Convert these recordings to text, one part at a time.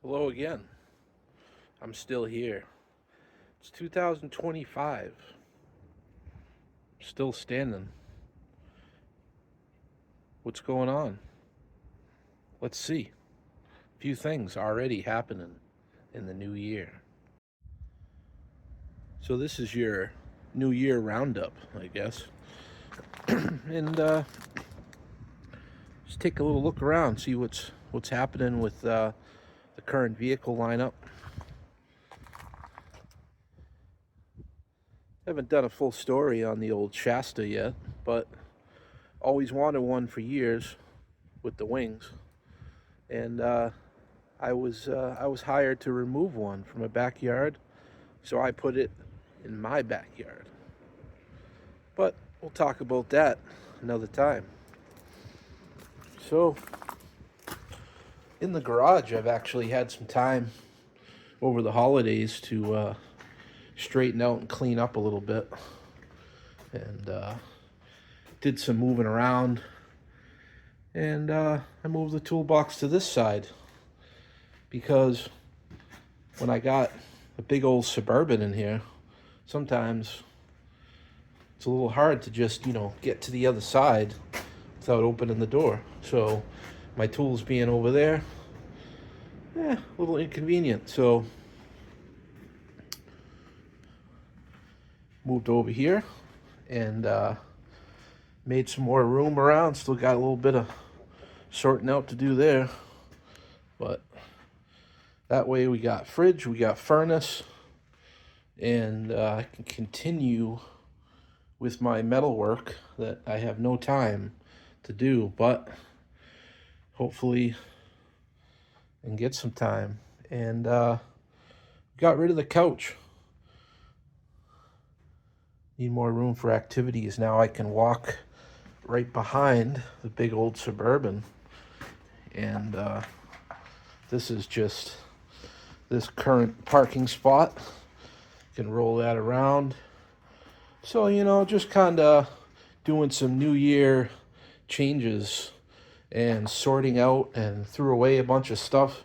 Hello again. I'm still here. It's 2025. Still standing. What's going on? Let's see. A few things already happening in the new year. So this is your New Year roundup, I guess. and just take a little look around, see what's happening with the current vehicle lineup. Haven't done a full story on the old Shasta yet, but always wanted one for years with the wings, and I was hired to remove one from a backyard, so I put it in my backyard. But we'll talk about that another time. So in the garage, I've actually had some time over the holidays to straighten out and clean up a little bit, and did some moving around. And I moved the toolbox to this side because when I got a big old Suburban in here, sometimes it's a little hard to just, get to the other side without opening the door. So my tools being over there, a little inconvenient. So moved over here and made some more room around. Still got a little bit of sorting out to do there, but that way we got fridge, we got furnace, and I can continue with my metal work that I have no time to do, but hopefully and get some time. And got rid of the couch. Need more room for activities. Now I can walk right behind the big old Suburban, and this is just this current parking spot. Can roll that around. So, just kind of doing some New Year changes and sorting out, and threw away a bunch of stuff,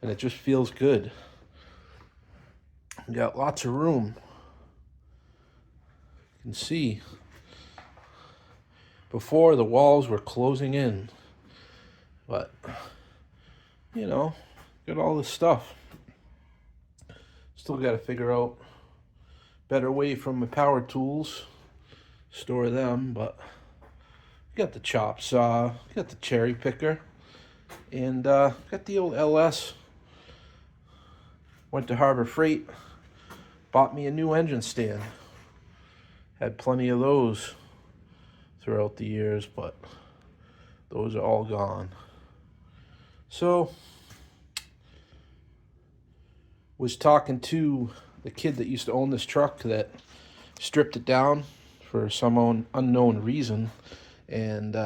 and it just feels good. Got lots of room. You can see before the walls were closing in, but got all this stuff. Still got to figure out better way from my power tools, store them, but got the chop saw, got the cherry picker, and got the old LS. Went to Harbor Freight, bought me a new engine stand. Had plenty of those throughout the years, but those are all gone. So was talking to the kid that used to own this truck that stripped it down for some unknown reason, and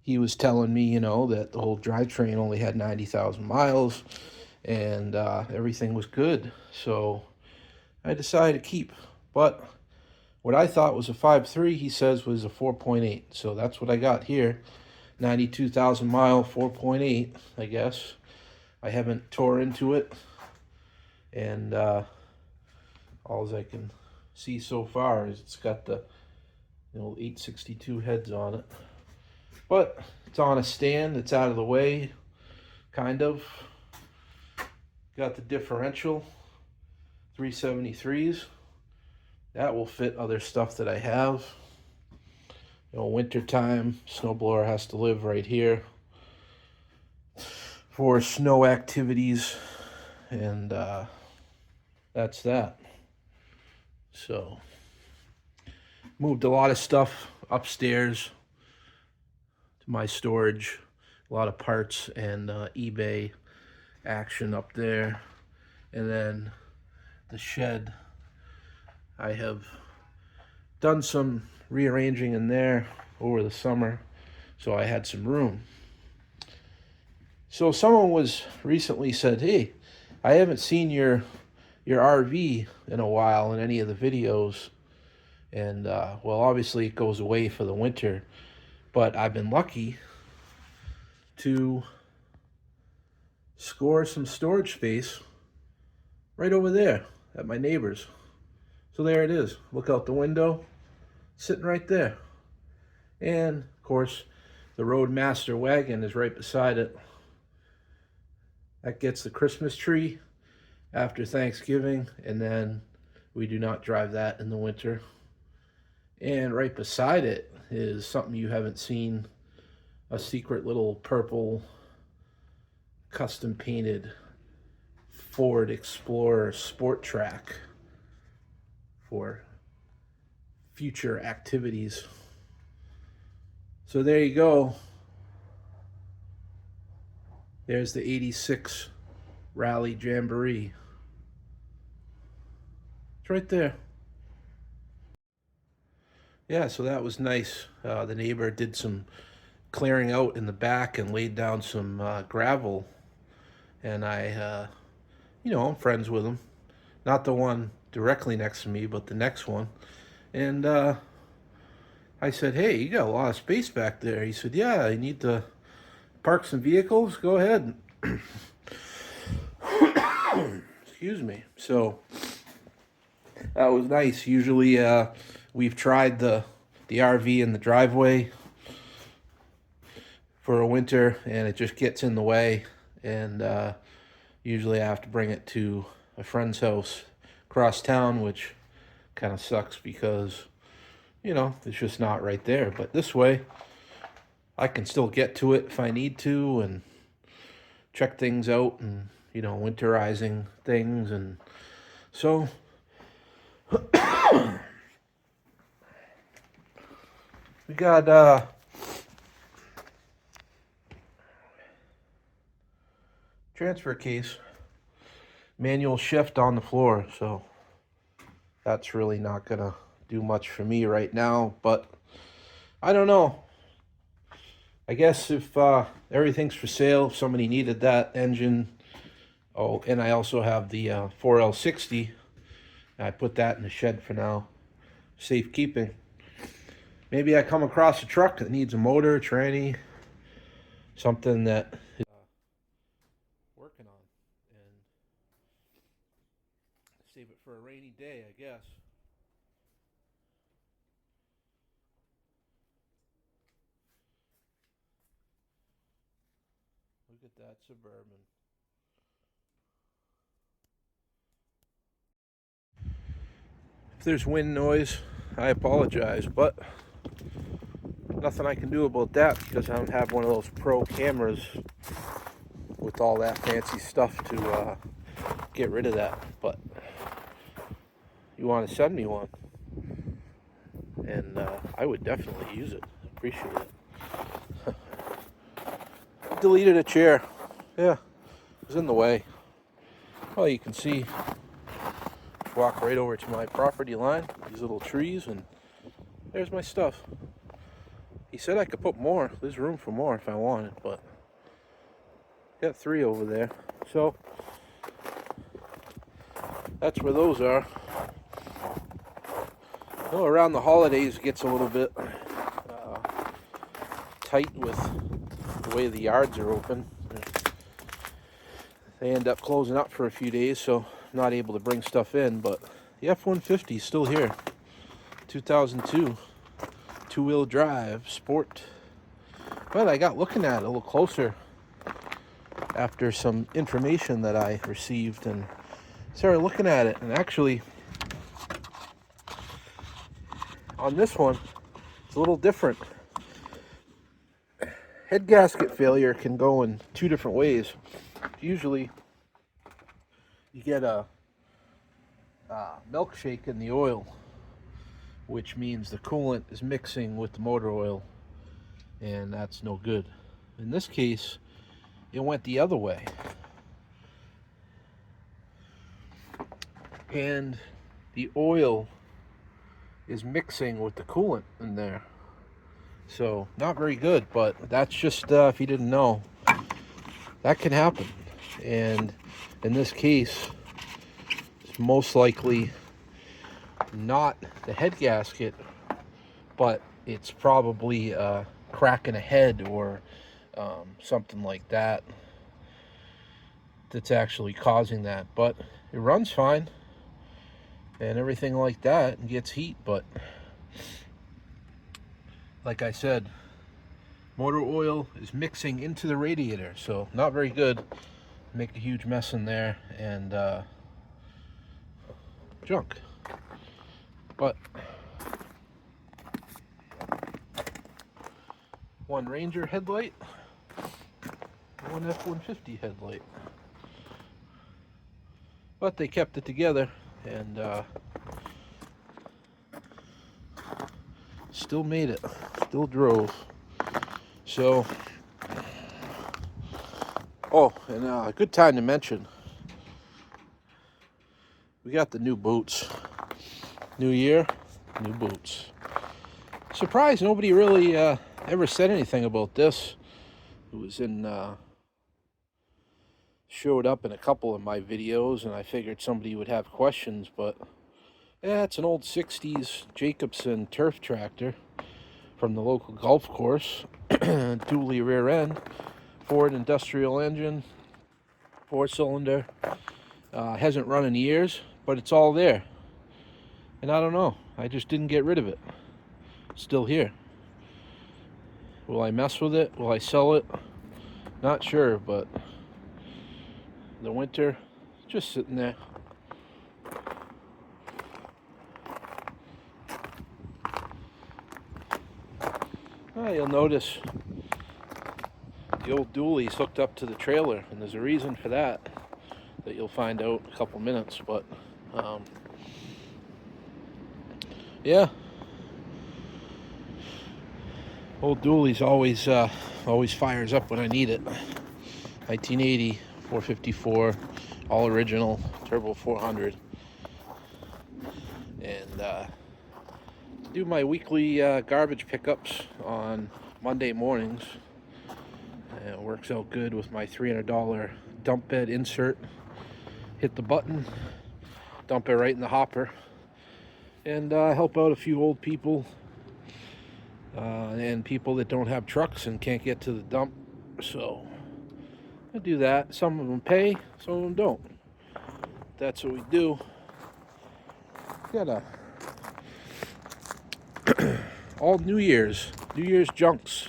he was telling me, that the whole drivetrain only had 90,000 miles, and everything was good. So I decided to keep. But what I thought was a 5.3, he says was a 4.8. So that's what I got here. 92,000 mile, 4.8, I guess. I haven't tore into it, and all I can see so far is it's got the 862 heads on it. But it's on a stand, it's out of the way, kind of. Got the differential, 373s. That will fit other stuff that I have. Winter time, snowblower has to live right here for snow activities, and that's that. So moved a lot of stuff upstairs to my storage, a lot of parts and eBay action up there. And then the shed, I have done some rearranging in there over the summer, so I had some room. So someone was recently said, hey, I haven't seen your RV in a while in any of the videos. And well, obviously it goes away for the winter, but I've been lucky to score some storage space right over there at my neighbor's. So there it is. Look out the window, sitting right there. And of course, the Roadmaster wagon is right beside it. That gets the Christmas tree after Thanksgiving, and then we do not drive that in the winter. And right beside it is something you haven't seen, a secret little purple custom painted Ford Explorer Sport Track for future activities. So there you go. There's the 86 Rally Jamboree. It's right there. Yeah, so that was nice. The neighbor did some clearing out in the back and laid down some gravel. And I'm friends with him. Not the one directly next to me, but the next one. And I said, hey, you got a lot of space back there. He said, yeah, I need to park some vehicles. Go ahead. Excuse me. So that was nice. Usually we've tried the RV in the driveway for a winter, and it just gets in the way. And usually I have to bring it to a friend's house across town, which kind of sucks because, it's just not right there. But this way, I can still get to it if I need to and check things out and, winterizing things. And so we got transfer case, manual shift on the floor, so that's really not gonna do much for me right now, but I don't know. I guess if everything's for sale, if somebody needed that engine. Oh, and I also have the 4L60. I put that in the shed for now, safekeeping. Maybe I come across a truck that needs a motor, tranny, something that is working on, and save it for a rainy day, I guess. Look at that Suburban. If there's wind noise, I apologize, but nothing I can do about that because I don't have one of those pro cameras with all that fancy stuff to get rid of that. But you want to send me one, and I would definitely use it. Appreciate it. Deleted a chair. Yeah, it was in the way. Well, you can see, walk right over to my property line, these little trees, and there's my stuff. He said I could put more. There's room for more if I wanted, but got 3 over there. So that's where those are. Around the holidays it gets a little bit tight with the way the yards are open. They end up closing up for a few days, so I'm not able to bring stuff in, but the F-150 is still here. 2002 two-wheel drive sport. But I got looking at it a little closer after some information that I received and started looking at it, and actually on this one it's a little different. Head gasket failure can go in 2 different ways. Usually you get a milkshake in the oil, which means the coolant is mixing with the motor oil, and that's no good. In this case, it went the other way, and the oil is mixing with the coolant in there. So not very good, but that's just if you didn't know, that can happen. And in this case, it's most likely not the head gasket, but it's probably cracking a head or something like that. that's actually causing that. But it runs fine and everything like that and gets heat. But like I said, motor oil is mixing into the radiator, so not very good. Make a huge mess in there and junk. But one Ranger headlight, one F-150 headlight. But they kept it together and still made it, still drove. So, oh, and a good time to mention, we got the new boots. New year, new boots. Surprised nobody really ever said anything about this. It was showed up in a couple of my videos, and I figured somebody would have questions, but yeah, it's an old 60s Jacobson turf tractor from the local golf course. Dually rear end, Ford industrial engine, 4-cylinder. Hasn't run in years, but it's all there. And I don't know, I just didn't get rid of it. It's still here. Will I mess with it? Will I sell it? Not sure, but the winter, just sitting there. You'll notice the old dually's hooked up to the trailer, and there's a reason for that you'll find out in a couple minutes. But yeah, old dually's always fires up when I need it. 1980 454, all original, turbo 400, and do my weekly garbage pickups on Monday mornings. And it works out good with my $300 dump bed insert. Hit the button, dump it right in the hopper, and help out a few old people and people that don't have trucks and can't get to the dump. So I do that. Some of them pay, some of them don't. That's what we do. Got a all New Year's junks.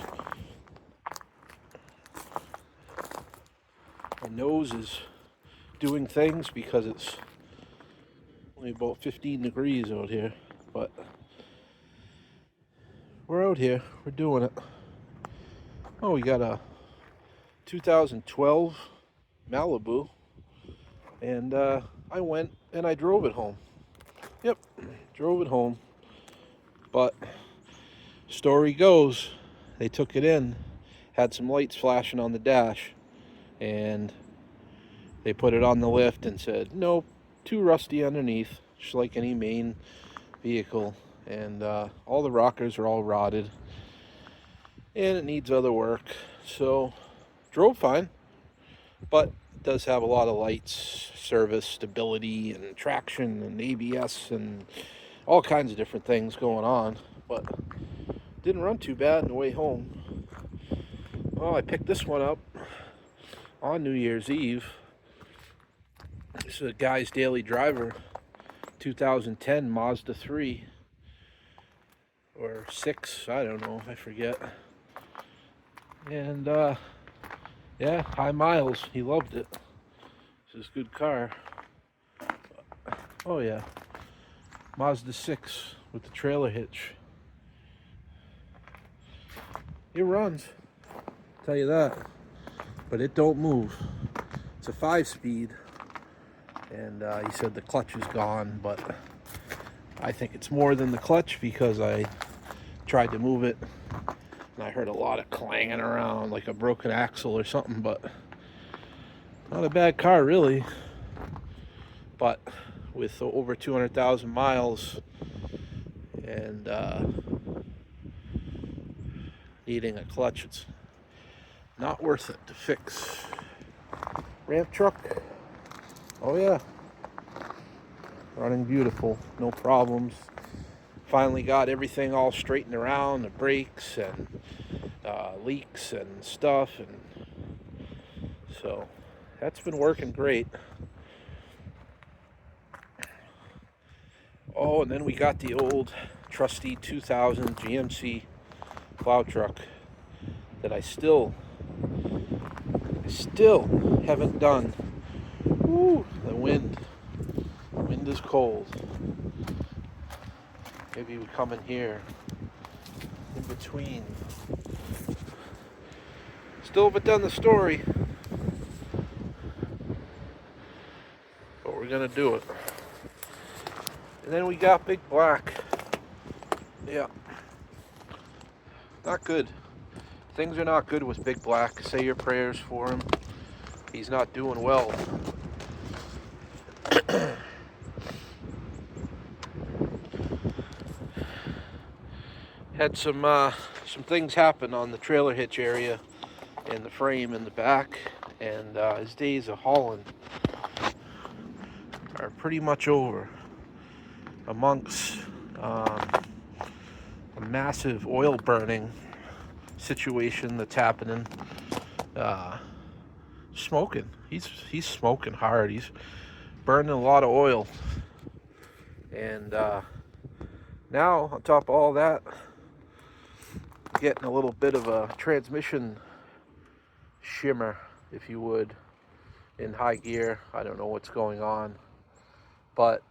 My nose is doing things because it's only about 15 degrees out here, but we're out here, we're doing it. Oh, we got a 2012 Malibu, and I went and I drove it home. Yep, drove it home. But story goes, they took it in, had some lights flashing on the dash, and they put it on the lift and said, nope, too rusty underneath, just like any main vehicle. And all the rockers are all rotted, and it needs other work. So, drove fine, but it does have a lot of lights, service, stability, and traction, and ABS, and all kinds of different things going on. But didn't run too bad on the way home. Well, I picked this one up on New Year's Eve. This is a guy's daily driver, 2010 Mazda 3 or 6, I don't know, I forget. And yeah, high miles, he loved it. This is a good car. Oh yeah, Mazda 6 with the trailer hitch. It runs, I'll tell you that, but it don't move. It's a 5-speed. And he said the clutch is gone, but I think it's more than the clutch, because I tried to move it and I heard a lot of clanging around like a broken axle or something. But not a bad car really, but with over 200,000 miles and needing a clutch, it's not worth it to fix. Ramp truck. Oh yeah, running beautiful, no problems. Finally got everything all straightened around, the brakes and leaks and stuff, and so that's been working great. Oh, and then we got the old trusty 2000 GMC plow truck that I still haven't done. Woo, the wind is cold. Maybe we come in here in between. Still haven't done the story, but we're gonna do it. And then we got Big Black. Yeah, not good. Things are not good with Big Black. Say your prayers for him. He's not doing well. Had some things happen on the trailer hitch area and the frame in the back, and his days of hauling are pretty much over. Amongst a massive oil burning situation that's happening, smoking. He's smoking hard. He's burning a lot of oil, and now on top of all that, getting a little bit of a transmission shimmer, if you would, in high gear. I don't know what's going on, but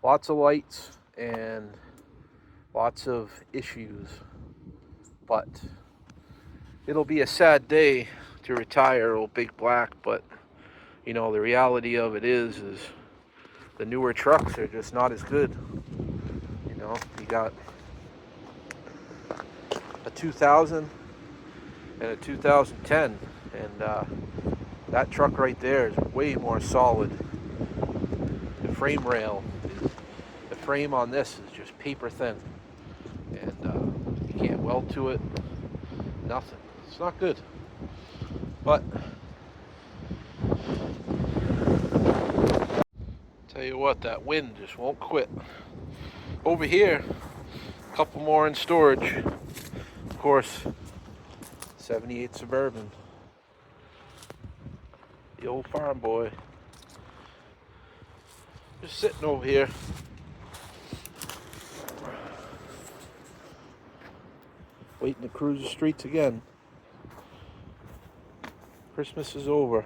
lots of lights and lots of issues. But it'll be a sad day to retire old Big Black, but you know, the reality of it is the newer trucks are just not as good. You know, you got a 2000 and a 2010, and that truck right there is way more solid. The frame on this is just paper thin, and you can't weld to it, nothing. It's not good. But tell you what, that wind just won't quit. Over here, a couple more in storage. Of course, 78 Suburban. The old farm boy. Just sitting over here. Waiting to cruise the streets again. Christmas is over.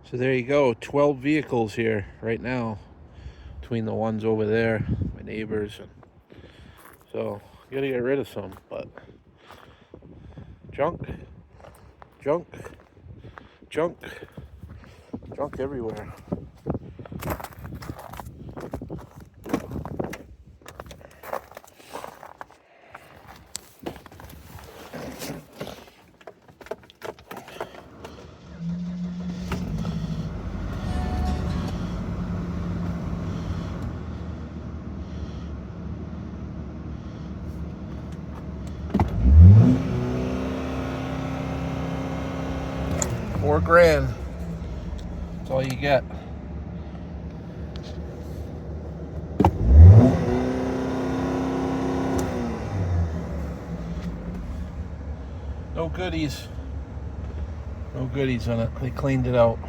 So there you go, 12 vehicles here right now, between the ones over there, my neighbors, and so I gotta get rid of some, but junk everywhere. $4,000. That's all you get. No goodies. No goodies on it. They cleaned it out.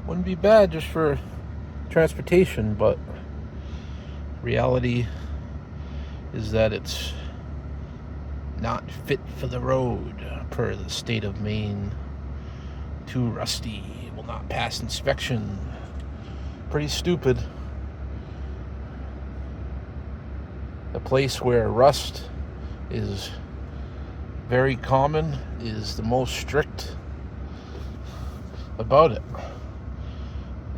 Wouldn't be bad just for transportation, but reality is that it's not fit for the road per the state of Maine. Too rusty, will not pass inspection. Pretty stupid. The place where rust is very common is the most strict about it.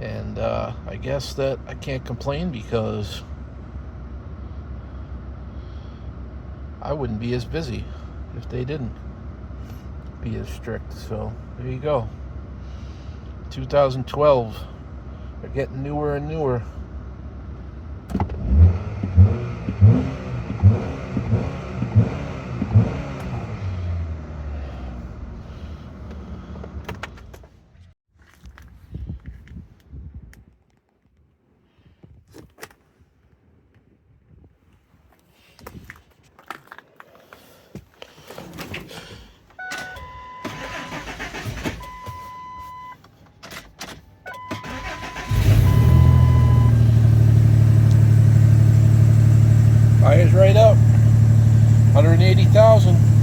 And I guess that I can't complain, because I wouldn't be as busy if they didn't be as strict. So there you go. 2012. They're getting newer and newer. 180,000.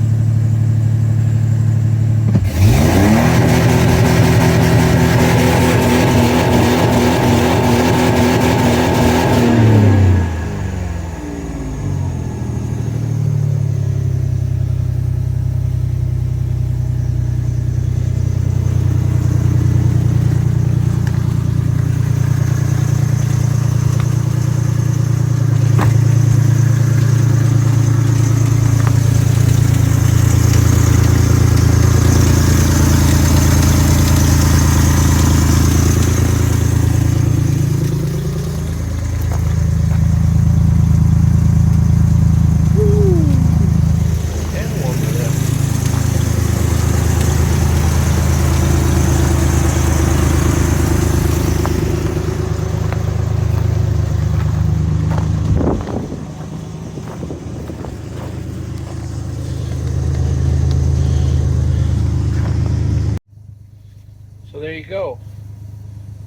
So there you go.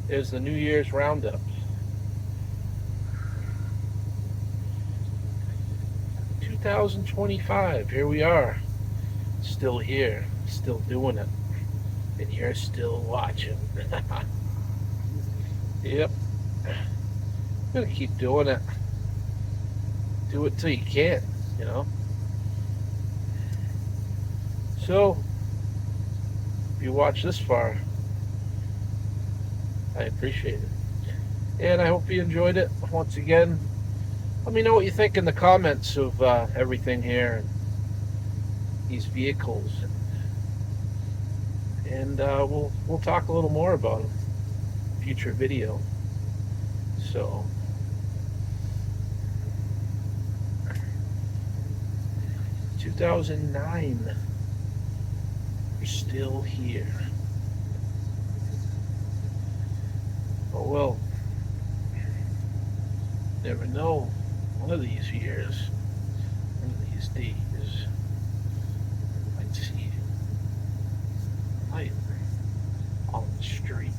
There's the New Year's Roundup. 2025, here we are. Still here, still doing it. And you're still watching. Yep. I'm gonna keep doing it. Do it till you can't, you know? So, if you watch this far, I appreciate it. And I hope you enjoyed it. Once again, let me know what you think in the comments of everything here and these vehicles. And we'll talk a little more about them in a future video. So, 2009, we're still here. Oh well, never know. One of these years, one of these days, I might see light on the street.